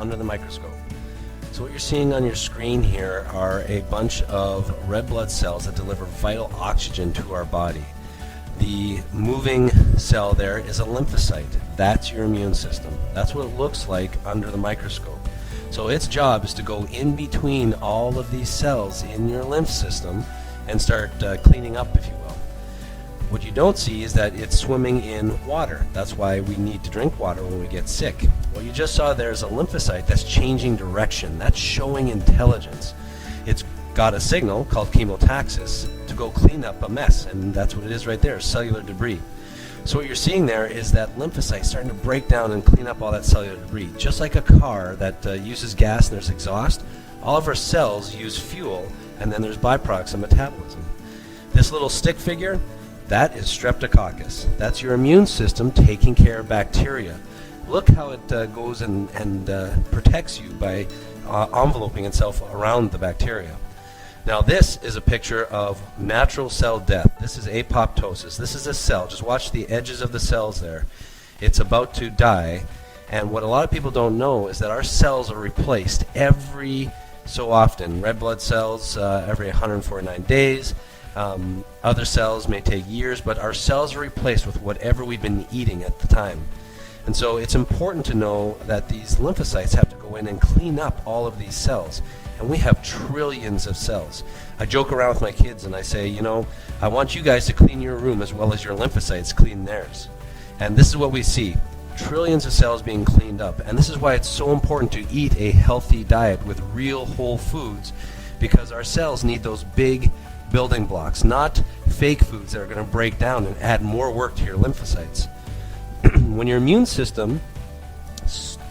under the microscope. So what you're seeing on your screen here are a bunch of red blood cells that deliver vital oxygen to our body. The moving cell there is a lymphocyte. That's your immune system. That's what it looks like under the microscope. So its job is to go in between all of these cells in your lymph system and start cleaning up, if you will. What you don't see is that it's swimming in water. That's why we need to drink water when we get sick. What you just saw there is a lymphocyte that's changing direction. That's showing intelligence. It's got a signal called chemotaxis to go clean up a mess, and that's what it is right there, cellular debris. So what you're seeing there is that lymphocyte starting to break down and clean up all that cellular debris. Just like a car that uses gas and there's exhaust, all of our cells use fuel, and then there's byproducts of metabolism. This little stick figure, that is streptococcus. That's your immune system taking care of bacteria. Look how it goes and protects you by enveloping itself around the bacteria. Now this is a picture of natural cell death. This is apoptosis. This is a cell. Just watch the edges of the cells there. It's about to die. And what a lot of people don't know is that our cells are replaced every so often. Red blood cells every 149 days. Other cells may take years, but our cells are replaced with whatever we've been eating at the time. And so it's important to know that these lymphocytes have to go in and clean up all of these cells. And we have trillions of cells. I joke around with my kids and I say, you know, I want you guys to clean your room as well as your lymphocytes clean theirs. And this is what we see. Trillions of cells being cleaned up. And this is why it's so important to eat a healthy diet with real whole foods, because our cells need those big building blocks, not fake foods that are going to break down and add more work to your lymphocytes. When your immune system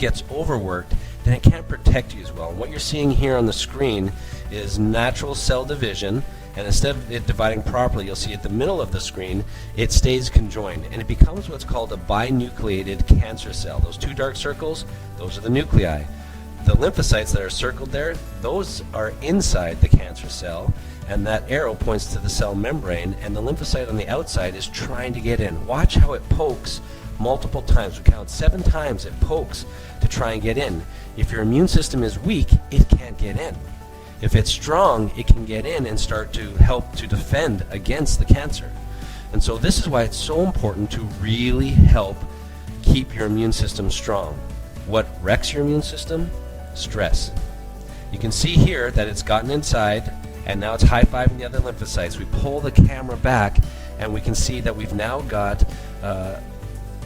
gets overworked, then it can't protect you as well. And what you're seeing here on the screen is natural cell division, and instead of it dividing properly, you'll see at the middle of the screen, it stays conjoined, and it becomes what's called a binucleated cancer cell. Those two dark circles, those are the nuclei. The lymphocytes that are circled there, those are inside the cancer cell, and that arrow points to the cell membrane, and the lymphocyte on the outside is trying to get in. Watch how it pokes multiple times. We count 7 times it pokes to try and get in. If your immune system is weak, it can't get in. If it's strong, it can get in and start to help to defend against the cancer. And so this is why it's so important to really help keep your immune system strong. What wrecks your immune system? Stress. You can see here that it's gotten inside, and now it's high-fiving the other lymphocytes. We pull the camera back, and we can see that we've now got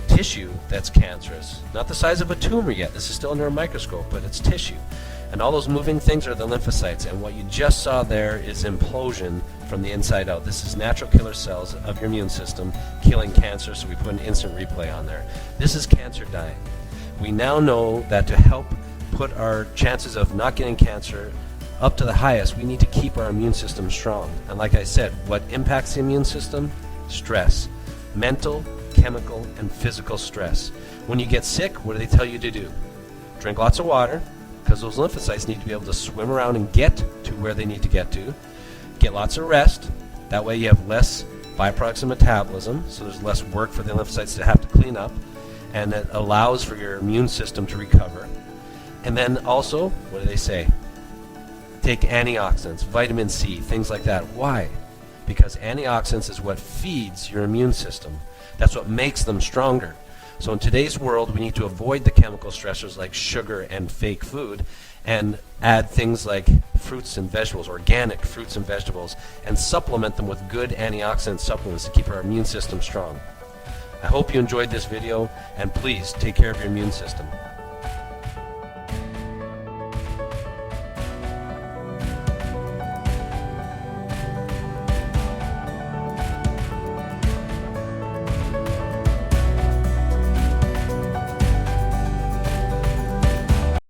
tissue that's cancerous. Not the size of a tumor yet. This is still under a microscope, but it's tissue. And all those moving things are the lymphocytes. And what you just saw there is implosion from the inside out. This is natural killer cells of your immune system killing cancer, so we put an instant replay on there. This is cancer dying. We now know that to help put our chances of not getting cancer up to the highest, we need to keep our immune system strong. And like I said, what impacts the immune system? Stress. Mental, chemical, and physical stress. When you get sick, what do they tell you to do? Drink lots of water, because those lymphocytes need to be able to swim around and get to where they need to get to. Get lots of rest. That way you have less byproducts of metabolism, so there's less work for the lymphocytes to have to clean up, and it allows for your immune system to recover. And then also, what do they say? Take antioxidants, vitamin C, things like that. Why? Because antioxidants is what feeds your immune system. That's what makes them stronger. So in today's world, we need to avoid the chemical stressors like sugar and fake food, and add things like fruits and vegetables, organic fruits and vegetables, and supplement them with good antioxidant supplements to keep our immune system strong. I hope you enjoyed this video, and please take care of your immune system.